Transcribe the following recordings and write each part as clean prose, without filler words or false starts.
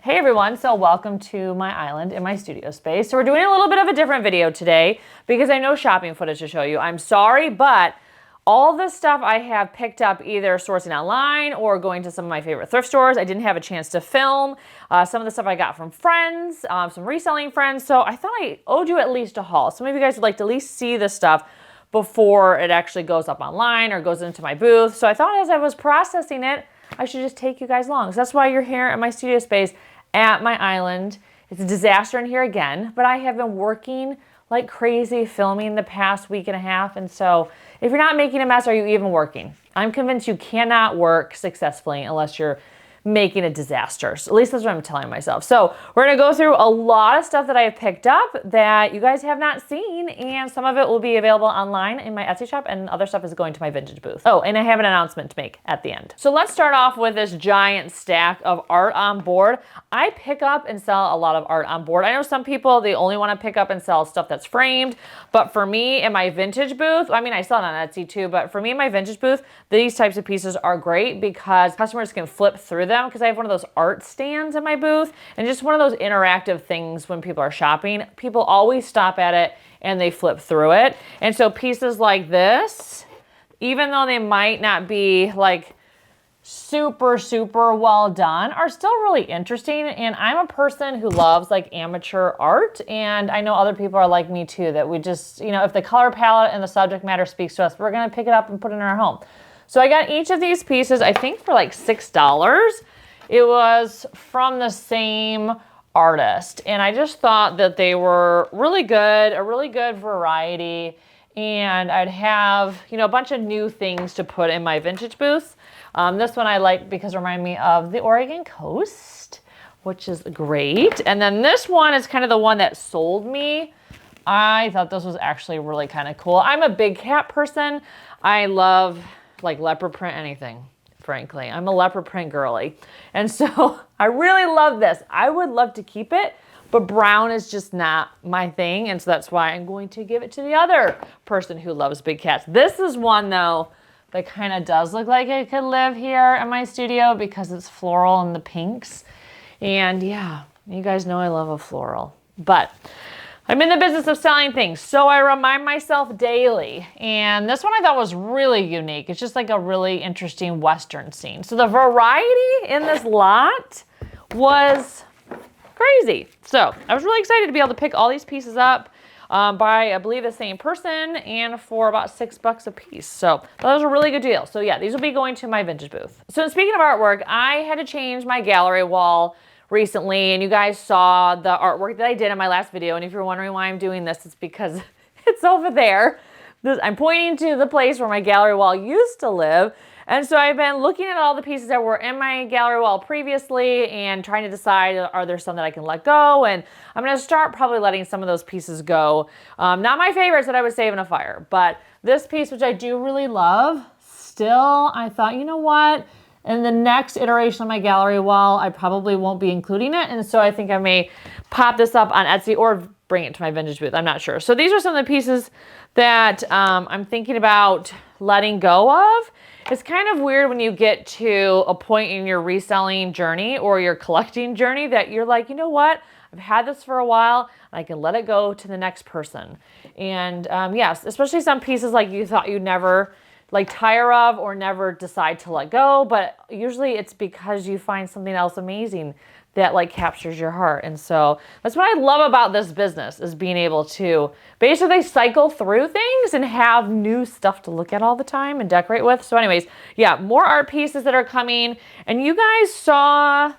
Hey everyone, so welcome to my island in my studio space. So we're doing a little bit of a different video today because I know shopping footage to show you. I'm sorry, but all the stuff I have picked up either sourcing online or going to some of my favorite thrift stores. I didn't have a chance to film. Some of the stuff I got from friends, some reselling friends. So I thought I owed you at least a haul. Some of you guys would like to at least see this stuff before it actually goes up online or goes into my booth. So I thought as I was processing it, I should just take you guys along. So that's why you're here at my studio space at my island. It's a disaster in here again, but I have been working like crazy filming the past week and a half. And so if you're not making a mess, are you even working? I'm convinced you cannot work successfully unless you're making a disaster. So at least that's what I'm telling myself. So we're gonna go through a lot of stuff that I have picked up that you guys have not seen, and some of it will be available online in my Etsy shop, and other stuff is going to my vintage booth. Oh, and I have an announcement to make at the end. So let's start off with this giant stack of art on board. I pick up and sell a lot of art on board. I know some people, they only wanna pick up and sell stuff that's framed, but for me in my vintage booth, I mean, I sell it on Etsy too, but for me in my vintage booth, these types of pieces are great because customers can flip through them, because I have one of those art stands in my booth and just one of those interactive things when people are shopping. People always stop at it and they flip through it. And so pieces like this, even though they might not be like super well done, are still really interesting. And I'm a person who loves like amateur art, and I know other people are like me too, that we just, you know, if the color palette and the subject matter speaks to us, we're gonna pick it up and put it in our home. So I got each of these pieces, I think for like $6. It was from the same artist, and I just thought that they were really good, a really good variety, and I'd have, you know, a bunch of new things to put in my vintage booth. This one I like because it reminded me of the Oregon coast, which is great. And then this one is kind of the one that sold me. I thought this was actually really kind of cool. I'm a big cat person. I love like leopard print anything. Frankly, I'm a leopard print girly. And so I really love this. I would love to keep it, but brown is just not my thing. And so that's why I'm going to give it to the other person who loves big cats. This is one though that kind of does look like it could live here in my studio because it's floral and the pinks. And yeah, you guys know I love a floral, but I'm in the business of selling things, so I remind myself daily. And this one I thought was really unique. It's just like a really interesting Western scene. So the variety in this lot was crazy. So I was really excited to be able to pick all these pieces up by, I believe, the same person, and for about $6 a piece. So that was a really good deal. So yeah, these will be going to my vintage booth. So speaking of artwork, I had to change my gallery wall recently, and you guys saw the artwork that I did in my last video. And if you're wondering why I'm doing this, it's because it's over there. I'm pointing to the place where my gallery wall used to live. And so I've been looking at all the pieces that were in my gallery wall previously and trying to decide, are there some that I can let go? And I'm gonna start probably letting some of those pieces go. Not my favorites that I would save in a fire, but this piece, which I do really love, still, I thought, you know what? In the next iteration of my gallery wall, I probably won't be including it. And so I think I may pop this up on Etsy or bring it to my vintage booth. I'm not sure. So these are some of the pieces that I'm thinking about letting go of. It's kind of weird when you get to a point in your reselling journey or your collecting journey that you're like, you know what? I've had this for a while, and I can let it go to the next person. And yes, especially some pieces like you thought you'd never like tire of or never decide to let go, but usually it's because you find something else amazing that like captures your heart. And so that's what I love about this business, is being able to basically cycle through things and have new stuff to look at all the time and decorate with. So anyways, yeah, more art pieces that are coming. And you guys saw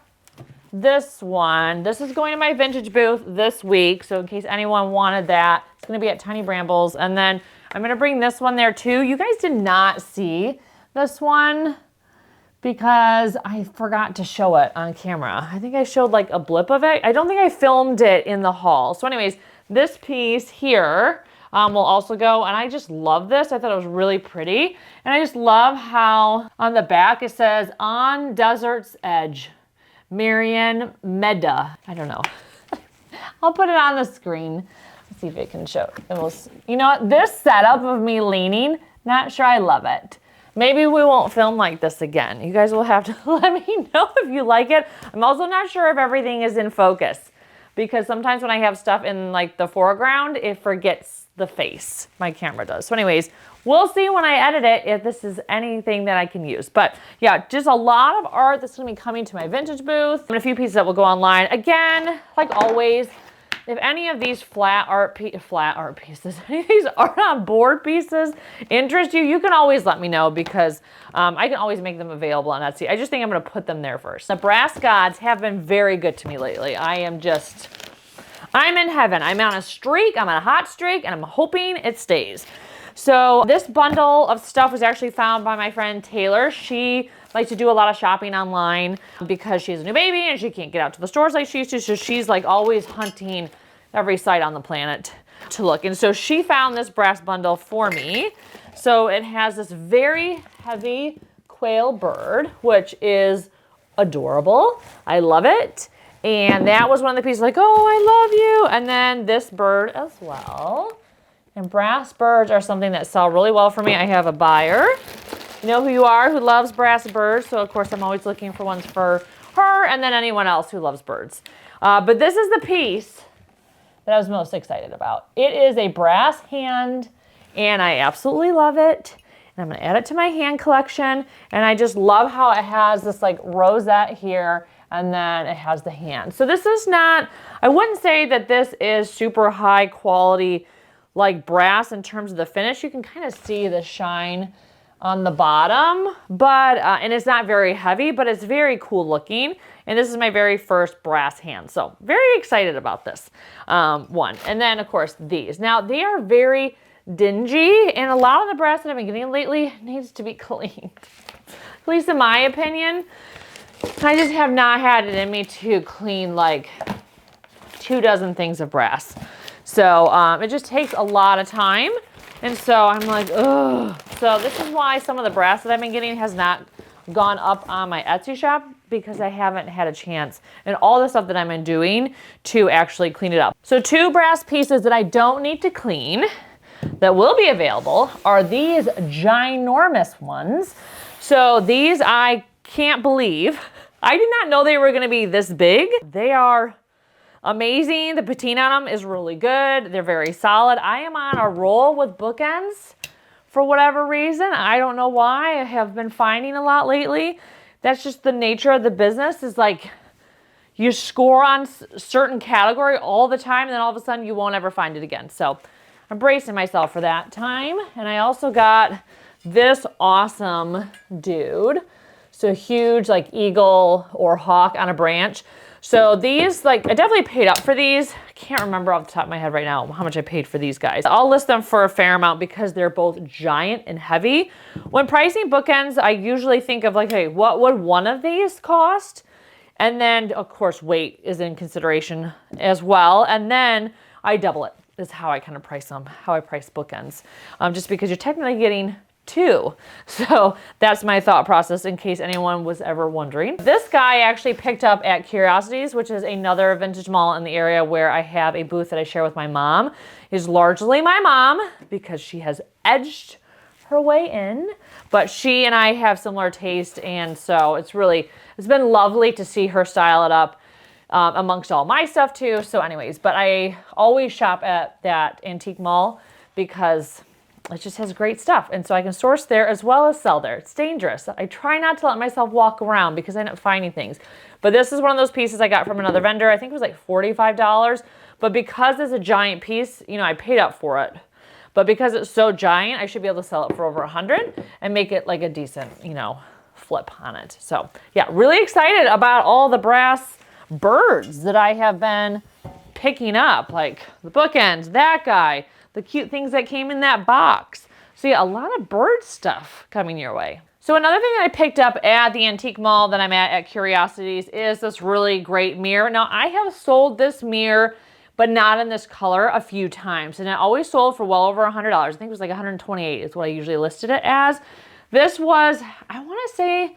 this one. This is going to my vintage booth this week. So in case anyone wanted that, it's gonna be at Tiny Brambles. And then I'm gonna bring this one there too. You guys did not see this one because I forgot to show it on camera. I think I showed like a blip of it. I don't think I filmed it in the haul. So anyways, this piece here will also go, and I just love this. I thought it was really pretty. And I just love how on the back it says, "On Desert's Edge, Marian Meda." I don't know. I'll put it on the screen. Let's see if it can show. It will, you know what? This setup of me leaning, not sure I love it. Maybe we won't film like this again. You guys will have to let me know if you like it. I'm also not sure if everything is in focus, because sometimes when I have stuff in like the foreground, it forgets the face. My camera does. So anyways, we'll see when I edit it if this is anything that I can use. But yeah, just a lot of art that's going to be coming to my vintage booth, and a few pieces that will go online. Again, like always, if any of these flat art pieces, any of these art on board pieces interest you, you can always let me know, because I can always make them available on Etsy. I just think I'm going to put them there first. The brass gods have been very good to me lately. I'm in heaven. I'm on a streak. I'm on a hot streak, and I'm hoping it stays. So this bundle of stuff was actually found by my friend Taylor. She likes to do a lot of shopping online because she has a new baby and she can't get out to the stores like she used to. So she's like always hunting every site on the planet to look. And so she found this brass bundle for me. So it has this very heavy quail bird, which is adorable. I love it. And that was one of the pieces like, oh, I love you. And then this bird as well. And brass birds are something that sell really well for me. I have a buyer, you know who you are, who loves brass birds. So of course I'm always looking for ones for her and then anyone else who loves birds. But this is the piece that I was most excited about. It is a brass hand and I absolutely love it. And I'm gonna add it to my hand collection. And I just love how it has this like rosette here and then it has the hand. So this is not, I wouldn't say that this is super high quality like brass in terms of the finish. You can kind of see the shine on the bottom, but, and it's not very heavy, but it's very cool looking. And this is my very first brass hand. So very excited about this one. And then of course these. Now they are very dingy and a lot of the brass that I've been getting lately needs to be cleaned. At least in my opinion. I just have not had it in me to clean like 24 things of brass. So it just takes a lot of time. And so I'm like, ugh. So this is why some of the brass that I've been getting has not gone up on my Etsy shop, because I haven't had a chance and all the stuff that I've been doing to actually clean it up. So 2 brass pieces that I don't need to clean that will be available are these ginormous ones. So these I can't believe. I did not know they were gonna be this big. They are amazing. The patina on them is really good. They're very solid. I am on a roll with bookends for whatever reason. I don't know why. I have been finding a lot lately. That's just the nature of the business, is like you score on certain category all the time and then all of a sudden you won't ever find it again. So I'm bracing myself for that time. And I also got this awesome dude. So huge like eagle or hawk on a branch. So these, like, I definitely paid up for these. I can't remember off the top of my head right now how much I paid for these guys. I'll list them for a fair amount because they're both giant and heavy. When pricing bookends, I usually think of like, hey, what would one of these cost? And then, of course, weight is in consideration as well. And then I double it, is how I kind of price them, how I price bookends. Just because you're technically getting 2. So that's my thought process in case anyone was ever wondering. This guy I actually picked up at Curiosities, which is another vintage mall in the area where I have a booth that I share with my mom. Is largely my mom because she has edged her way in, but she and I have similar taste, and so it's been lovely to see her style it up amongst all my stuff too. So anyways, but I always shop at that antique mall because it just has great stuff. And so I can source there as well as sell there. It's dangerous. I try not to let myself walk around because I end up finding things. But this is one of those pieces I got from another vendor. I think it was like $45. But because it's a giant piece, you know, I paid up for it. But because it's so giant, I should be able to sell it for over 100 and make it like a decent, you know, flip on it. So yeah, really excited about all the brass birds that I have been picking up. Like the bookends, that guy, the cute things that came in that box. So yeah, a lot of bird stuff coming your way. So another thing that I picked up at the antique mall that I'm at Curiosities is this really great mirror. Now I have sold this mirror, but not in this color, a few times. And it always sold for well over $100. I think it was like $128 is what I usually listed it as. This was, I wanna say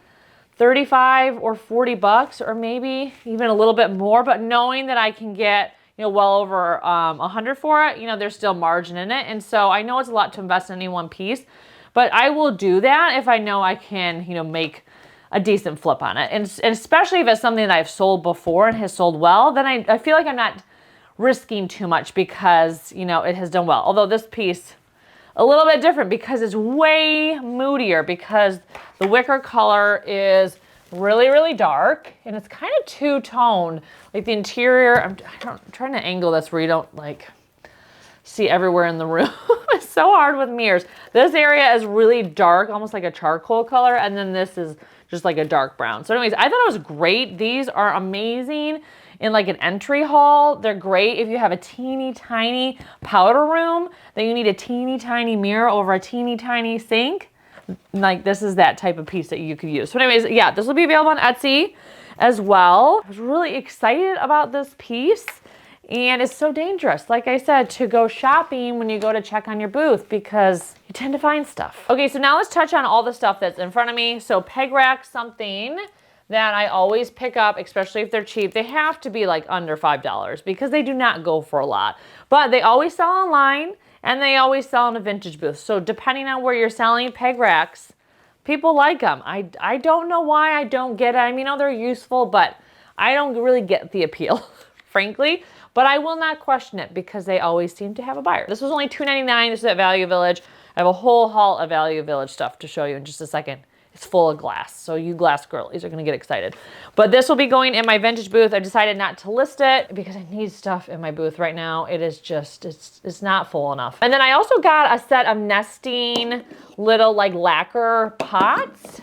35 or 40 bucks, or maybe even a little bit more, but knowing that I can get, you know, well over 100 for it, you know, there's still margin in it. And so I know it's a lot to invest in any one piece, but I will do that if I know I can, you know, make a decent flip on it. And especially if it's something that I've sold before and has sold well, then I feel like I'm not risking too much because, you know, it has done well. Although this piece, a little bit different because it's way moodier, because the wicker color is really, really dark and it's kind of two-toned. Like the interior, I'm trying to angle this where you don't like see everywhere in the room. It's so hard with mirrors. This area is really dark, almost like a charcoal color, and then this is just like a dark brown. So anyways, I thought it was great. These are amazing in like an entry haul. They're great if you have a teeny tiny powder room that you need a teeny tiny mirror over a teeny tiny sink. Like this is that type of piece that you could use. So anyways, yeah, this will be available on Etsy as well. I was really excited about this piece. And it's so dangerous, like I said, to go shopping when you go to check on your booth because you tend to find stuff. Okay, so now let's touch on all the stuff that's in front of me. So peg rack, something that I always pick up, especially if they're cheap. They have to be like under $5 because they do not go for a lot. But they always sell online and they always sell in a vintage booth. So depending on where you're selling peg racks, people like them. I don't know why I don't get it. I mean, they're useful, but I don't really get the appeal, frankly. But I will not question it because they always seem to have a buyer. This was only $2.99. This is at Value Village. I have a whole haul of Value Village stuff to show you in just a second. It's full of glass, so you glass girlies are gonna get excited. But this will be going in my vintage booth. I decided not to list it because I need stuff in my booth right now. It is just, it's not full enough. And then I also got a set of nesting little like lacquer pots.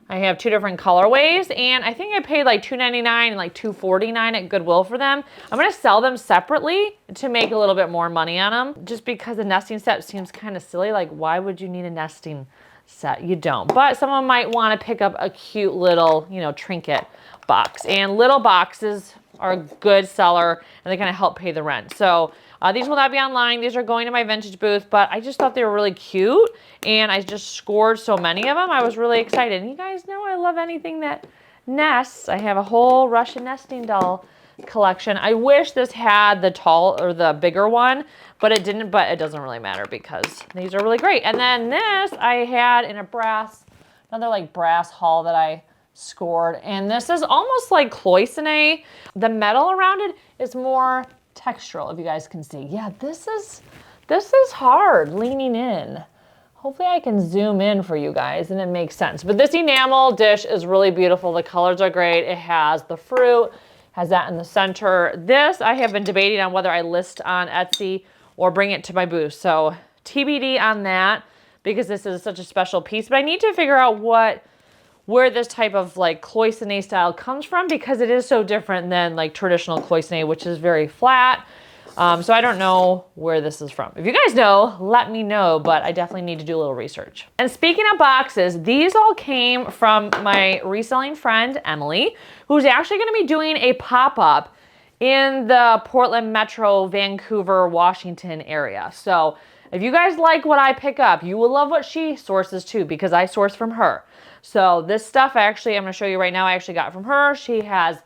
I have two different colorways, and I think I paid like $2.99 and like $2.49 at Goodwill for them. I'm gonna sell them separately to make a little bit more money on them, just because the nesting set seems kind of silly. Like, why would you need a nesting set? You don't. But someone might want to pick up a cute little, you know, trinket box. And little boxes are a good seller, and they kind of help pay the rent. So these will not be online. These are going to my vintage booth, but I just thought they were really cute, and I just scored so many of them. I was really excited. And you guys know I love anything that nests. I have a whole Russian nesting doll collection. I wish this had the tall or the bigger one, but it didn't, but it doesn't really matter because these are really great. And then this I had in a brass, another like brass haul that I scored. And this is almost like cloisonne. The metal around it is more textural, if you guys can see. Yeah, this is hard leaning in. Hopefully I can zoom in for you guys and it makes sense. But this enamel dish is really beautiful. The colors are great. It has the fruit, has that in the center. This I have been debating on whether I list on Etsy or bring it to my booth. So TBD on that because this is such a special piece. But I need to figure out where this type of like cloisonne style comes from because it is so different than like traditional cloisonne, which is very flat. So I don't know where this is from. If you guys know, let me know, but I definitely need to do a little research. And speaking of boxes, these all came from my reselling friend, Emily, who's actually gonna be doing a pop-up in the Portland Metro, Vancouver, Washington area. So if you guys like what I pick up, you will love what she sources too, because I source from her. So this stuff actually, I'm gonna show you right now, I actually got from her. She has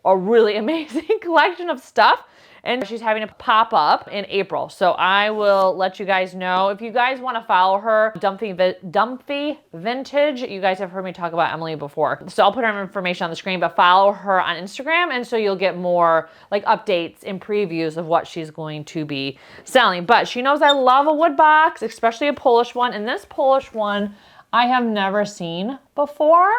a really amazing collection of stuff, and she's having a pop-up in April. So I will let you guys know. If you guys wanna follow her, Dumpy Vintage, you guys have heard me talk about Emily before. So I'll put her information on the screen, but follow her on Instagram, and so you'll get more like updates and previews of what she's going to be selling. But she knows I love a wood box, especially a Polish one, and this Polish one I have never seen before.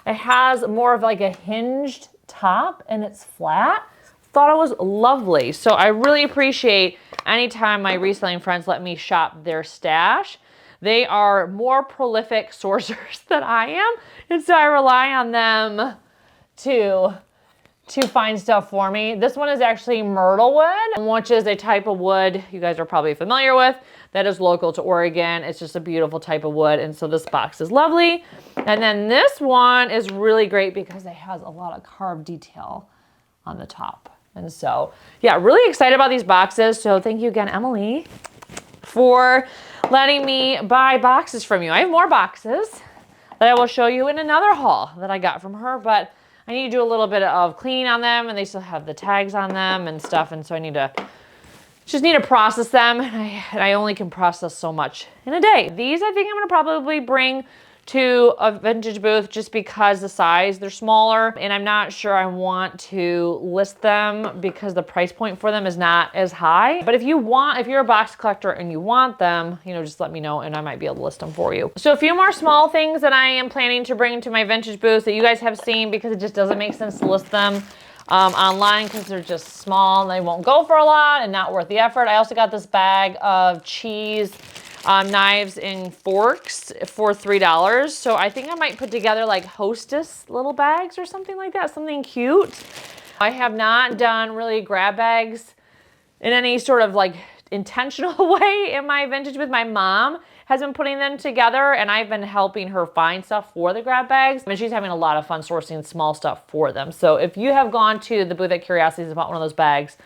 It has more of like a hinged top and it's flat. Thought it was lovely. So I really appreciate anytime my reselling friends let me shop their stash. They are more prolific sourcers than I am. And so I rely on them to find stuff for me. This one is actually myrtle wood, which is a type of wood you guys are probably familiar with that is local to Oregon. It's just a beautiful type of wood. And so this box is lovely. And then this one is really great because it has a lot of carved detail on the top. And so, yeah, really excited about these boxes. So thank you again, Emily, for letting me buy boxes from you. I have more boxes that I will show you in another haul that I got from her, but I need to do a little bit of cleaning on them, and they still have the tags on them and stuff, and so I need to just need to process them. And I only can process so much in a day. These I think I'm gonna probably bring to a vintage booth just because the size, they're smaller, and I'm not sure I want to list them because the price point for them is not as high. But if you're a box collector and you want them, you know, just let me know and I might be able to list them for you. So a few more small things that I am planning to bring to my vintage booth that you guys have seen because it just doesn't make sense to list them online because they're just small and they won't go for a lot and not worth the effort. I also got this bag of cheese knives and forks for $3. So I think I might put together like Hostess little bags or something like that, something cute. I have not done really grab bags in any sort of like intentional way in my vintage booth. My mom has been putting them together and I've been helping her find stuff for the grab bags. And she's having a lot of fun sourcing small stuff for them. So if you have gone to the booth at Curiosities and bought one of those bags,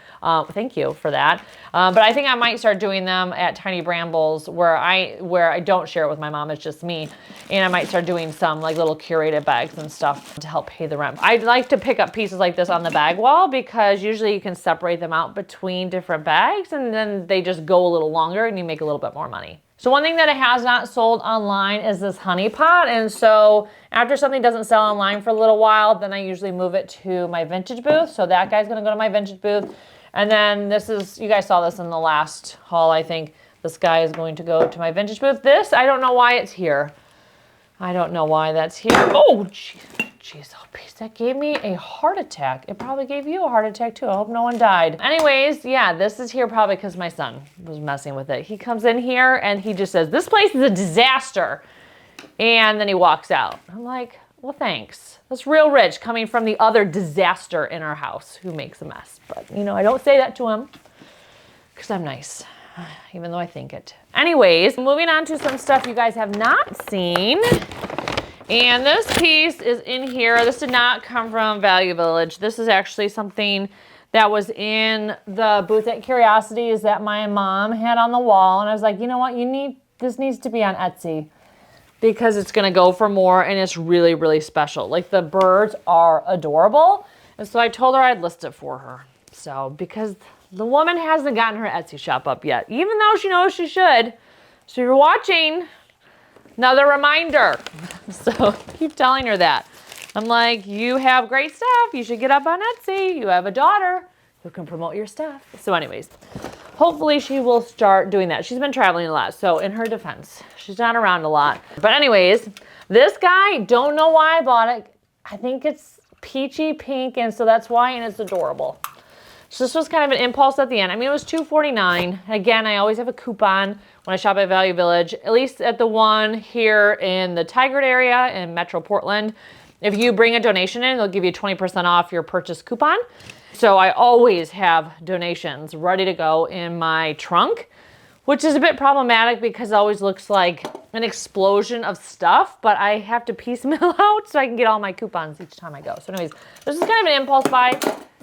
thank you for that. But I think I might start doing them at Tiny Brambles where I don't share it with my mom, it's just me. And I might start doing some like little curated bags and stuff to help pay the rent. I'd like to pick up pieces like this on the bag wall because usually you can separate them out between different bags and then they just go a little longer and you make a little bit more money. So one thing that it has not sold online is this honey pot. And so after something doesn't sell online for a little while, then I usually move it to my vintage booth. So that guy's gonna go to my vintage booth. And then this is, you guys saw this in the last haul, I think. This guy is going to go to my vintage booth. This, I don't know why it's here. I don't know why that's here. Oh, jeez, oh, that gave me a heart attack. It probably gave you a heart attack too. I hope no one died. Anyways, yeah, this is here probably because my son was messing with it. He comes in here and he just says, this place is a disaster. And then he walks out. I'm like, well, thanks. That's real rich coming from the other disaster in our house who makes a mess. But, you know, I don't say that to him because I'm nice, even though I think it. Anyways, moving on to some stuff you guys have not seen. And this piece is in here. This did not come from Value Village. This is actually something that was in the booth at Curiosities that my mom had on the wall. And I was like, you know what? This needs to be on Etsy because it's gonna go for more and it's really, really special. Like the birds are adorable. And so I told her I'd list it for her. So, because the woman hasn't gotten her Etsy shop up yet, even though she knows she should. So you're watching, another reminder. So keep telling her that. I'm like, you have great stuff. You should get up on Etsy. You have a daughter who can promote your stuff. So anyways, hopefully she will start doing that. She's been traveling a lot. So in her defense, she's not around a lot. But anyways, this guy, don't know why I bought it. I think it's peachy pink. And so that's why, and it's adorable. So this was kind of an impulse at the end. I mean, it was $2.49. Again, I always have a coupon when I shop at Value Village, at least at the one here in the Tigard area in Metro Portland. If you bring a donation in, they'll give you 20% off your purchase coupon. So I always have donations ready to go in my trunk, which is a bit problematic because it always looks like an explosion of stuff, but I have to piecemeal out so I can get all my coupons each time I go. So anyways, this is kind of an impulse buy.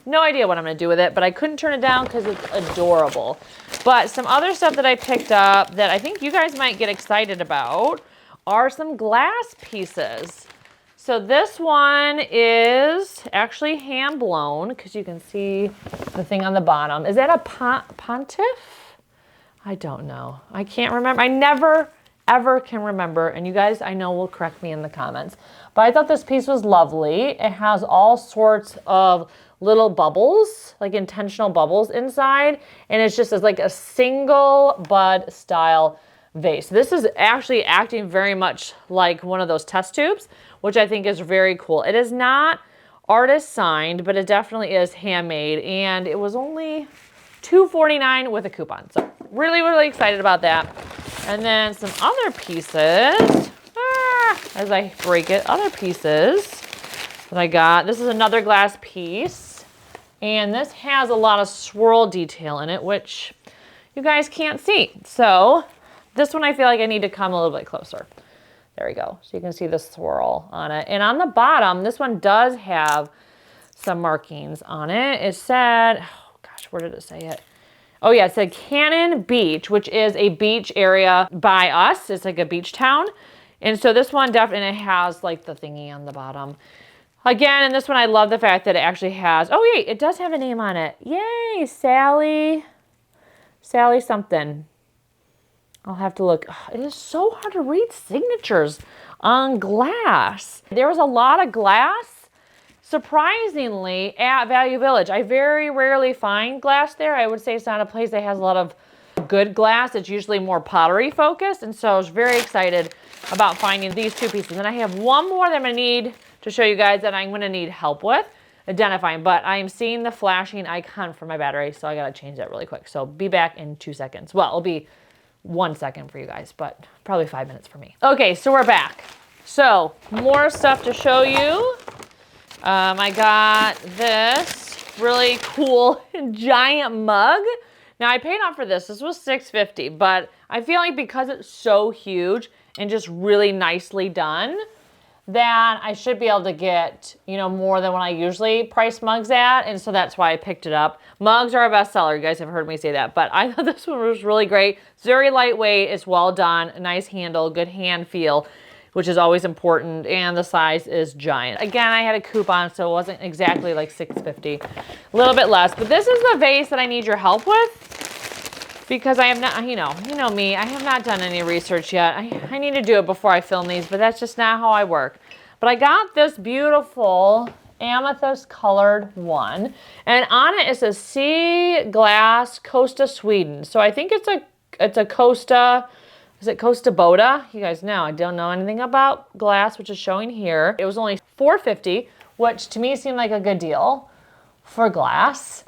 No idea what I'm gonna do with it, but I couldn't turn it down because it's adorable. But some other stuff that I picked up that I think you guys might get excited about are some glass pieces. So this one is actually hand blown because you can see the thing on the bottom. Is that a pontiff? I don't know. I can't remember. I never, ever can remember. And you guys, I know, will correct me in the comments. But I thought this piece was lovely. It has all sorts of little bubbles, like intentional bubbles inside. And it's just like a single bud style vase. This is actually acting very much like one of those test tubes, which I think is very cool. It is not artist signed, but it definitely is handmade. And it was only $2.49 with a coupon. So really, really excited about that. And then some other pieces, as I break it, other pieces that I got. This is another glass piece. And this has a lot of swirl detail in it, which you guys can't see. So this one I feel like I need to come a little bit closer. There we go. So you can see the swirl on it. And on the bottom, this one does have some markings on it. It said, oh gosh, where did it say it? Oh yeah, it said Cannon Beach, which is a beach area by us. It's like a beach town. And so this one definitely has like the thingy on the bottom. Again, and this one, I love the fact that it actually has, oh wait, it does have a name on it. Yay, Sally. Sally something. I'll have to look. It is so hard to read signatures on glass. There was a lot of glass, surprisingly, at Value Village. I very rarely find glass there. I would say it's not a place that has a lot of good glass. It's usually more pottery focused. And so I was very excited about finding these two pieces. And I have one more that I'm gonna need to show you guys that I'm gonna need help with identifying, but I am seeing the flashing icon for my battery, so I gotta change that really quick. So be back in 2 seconds. Well, it'll be 1 second for you guys, but probably 5 minutes for me. Okay, so we're back. So more stuff to show you. I got this really cool giant mug. Now I paid out for this. This was $6.50, but I feel like because it's so huge and just really nicely done, that I should be able to get, you know, more than what I usually price mugs at. And so that's why I picked it up. Mugs are a bestseller. You guys have heard me say that, but I thought this one was really great. It's very lightweight. It's well done. A nice handle, good hand feel, which is always important. And the size is giant. Again, I had a coupon, so it wasn't exactly like $6.50, a little bit less. But this is the vase that I need your help with, because I have not, you know me, I have not done any research yet. I need to do it before I film these, but that's just not how I work. But I got this beautiful amethyst colored one, and on it says Sea Glass Costa Sweden. So I think it's a Costa, is it Costa Boda? You guys know, I don't know anything about glass, which is showing here. It was only $4.50, which to me seemed like a good deal for glass.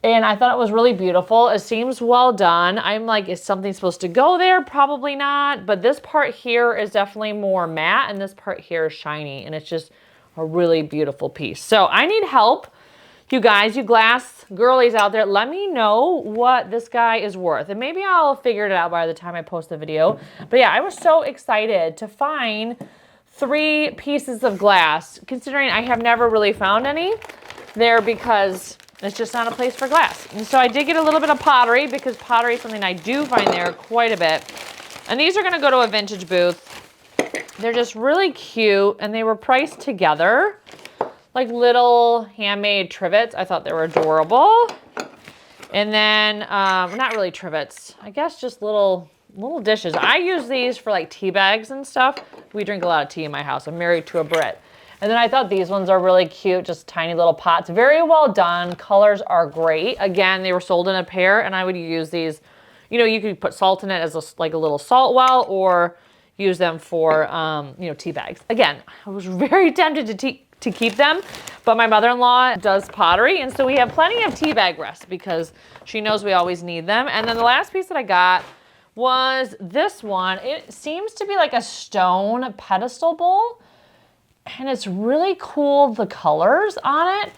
And I thought it was really beautiful. It seems well done. I'm like, is something supposed to go there? Probably not. But this part here is definitely more matte, and this part here is shiny. And it's just a really beautiful piece. So I need help. You guys, you glass girlies out there, let me know what this guy is worth. And maybe I'll figure it out by the time I post the video. But yeah, I was so excited to find 3 pieces of glass, considering I have never really found any there because it's just not a place for glass. And so I did get a little bit of pottery, because pottery is something I do find there quite a bit. And these are gonna go to a vintage booth. They're just really cute, and they were priced together, like little handmade trivets. I thought they were adorable. And then, not really trivets, I guess just little dishes. I use these for like tea bags and stuff. We drink a lot of tea in my house. I'm married to a Brit. And then I thought these ones are really cute, just tiny little pots. Very well done. Colors are great. Again, they were sold in a pair, and I would use these. You know, you could put salt in it as like a little salt well, or use them for, you know, tea bags. Again, I was very tempted to keep them, but my mother-in-law does pottery, and so we have plenty of tea bag rests because she knows we always need them. And then the last piece that I got was this one. It seems to be like a stone pedestal bowl. And it's really cool, the colors on it.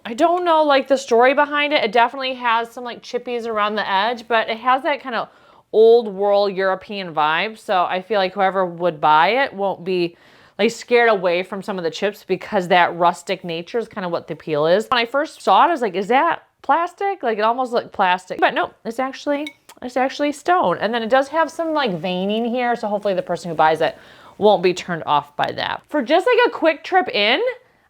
I don't know like the story behind it. It definitely has some like chippies around the edge, but it has that kind of old world European vibe. So I feel like whoever would buy it won't be like scared away from some of the chips, because that rustic nature is kind of what the appeal is. When I first saw it, I was like, is that plastic? Like it almost looked plastic, but no, it's actually stone. And then it does have some like veining here. So hopefully the person who buys it won't be turned off by that. For just like a quick trip in,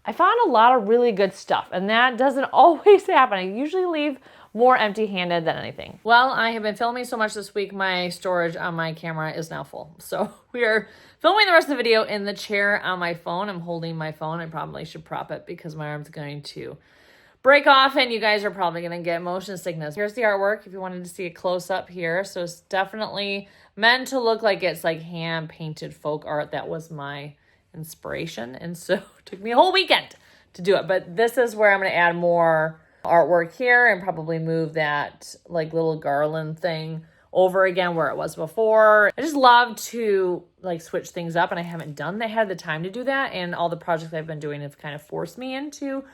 I found a lot of really good stuff, and that doesn't always happen. I usually leave more empty-handed than anything. Well, I have been filming so much this week, my storage on my camera is now full. So we are filming the rest of the video in the chair on my phone. I'm holding my phone. I probably should prop it because my arm's going to break off, and you guys are probably gonna get motion sickness. Here's the artwork if you wanted to see a close-up here. So it's definitely meant to look like it's like hand-painted folk art. That was my inspiration, and so it took me a whole weekend to do it. But this is where I'm gonna add more artwork here and probably move that like little garland thing over again where it was before. I just love to like switch things up, and I haven't done that. I had the time to do that, and all the projects I've been doing have kind of forced me into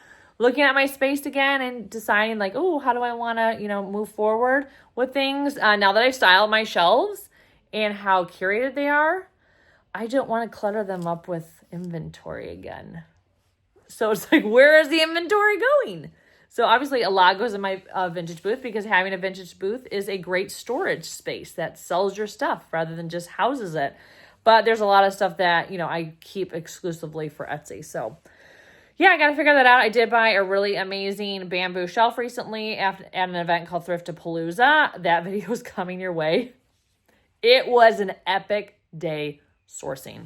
looking at my space again and deciding like, oh, how do I want to, you know, move forward with things. Now that I've styled my shelves and how curated they are, I don't want to clutter them up with inventory again. So it's like, where is the inventory going? So obviously a lot goes in my vintage booth, because having a vintage booth is a great storage space that sells your stuff rather than just houses it. But there's a lot of stuff that, you know, I keep exclusively for Etsy. So yeah, I got to figure that out. I did buy a really amazing bamboo shelf recently at an event called Thrifted. That video is coming your way. It was an epic day sourcing,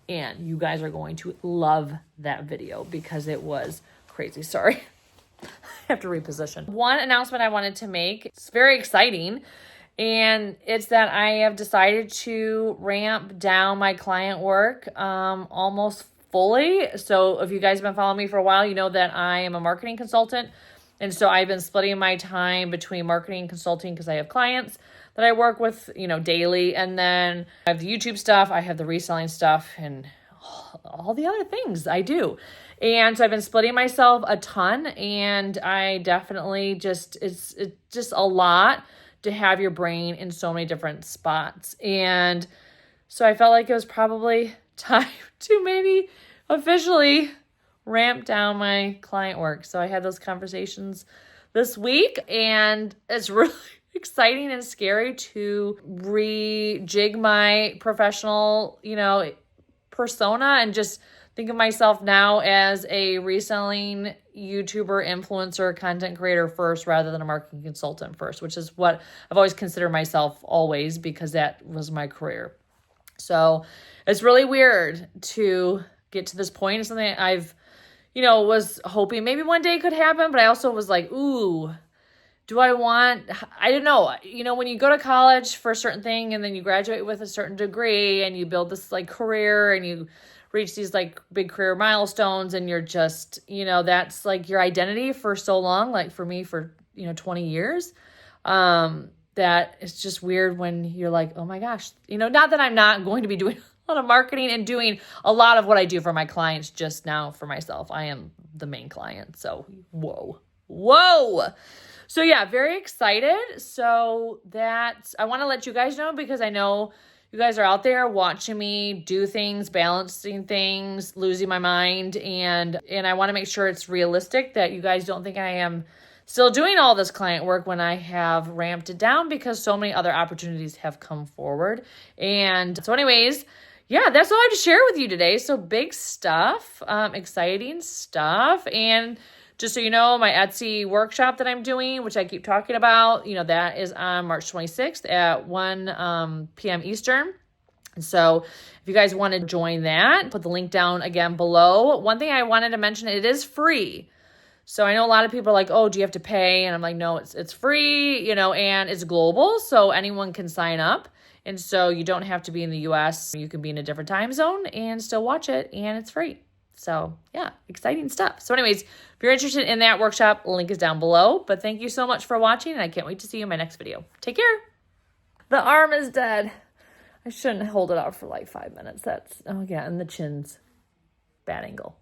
and you guys are going to love that video because it was crazy. Sorry. I have to reposition. One announcement I wanted to make, it's very exciting, and it's that I have decided to ramp down my client work almost fully. So if you guys have been following me for a while, you know that I am a marketing consultant. And so I've been splitting my time between marketing and consulting because I have clients that I work with, daily. And then I have the YouTube stuff, I have the reselling stuff, and all the other things I do. And so I've been splitting myself a ton, and I definitely it's just a lot to have your brain in so many different spots. And so I felt like it was probably time to maybe officially ramp down my client work. So I had those conversations this week, and it's really exciting and scary to rejig my professional, persona and just think of myself now as a reselling YouTuber, influencer, content creator first rather than a marketing consultant first, which is what I've always considered myself always because that was my career. So it's really weird to get to this point. It's something I've, was hoping maybe one day could happen, but I also was like, ooh, I don't know. When you go to college for a certain thing and then you graduate with a certain degree and you build this career and you reach these big career milestones and you're just, that's your identity for so long, for me for, 20 years, that it's just weird when you're like, oh my gosh, not that I'm not going to be doing a lot of marketing and doing a lot of what I do for my clients just now for myself. I am the main client. So, whoa. So yeah, very excited. So I want to let you guys know because I know you guys are out there watching me do things, balancing things, losing my mind. And I want to make sure it's realistic that you guys don't think I am still doing all this client work when I have ramped it down because so many other opportunities have come forward. And so anyways, yeah, that's all I have to share with you today. So big stuff, exciting stuff. And just so you know, my Etsy workshop that I'm doing, which I keep talking about, that is on March 26th at 1 p.m. Eastern. And so if you guys want to join that, put the link down again below. One thing I wanted to mention, it is free. So I know a lot of people are like, oh, do you have to pay? And I'm like, no, it's free, and it's global. So anyone can sign up. And so you don't have to be in the US. You can be in a different time zone and still watch it, and it's free. So yeah, exciting stuff. So anyways, if you're interested in that workshop, link is down below. But thank you so much for watching, and I can't wait to see you in my next video. Take care. The arm is dead. I shouldn't hold it out for 5 minutes. And the chin's bad angle.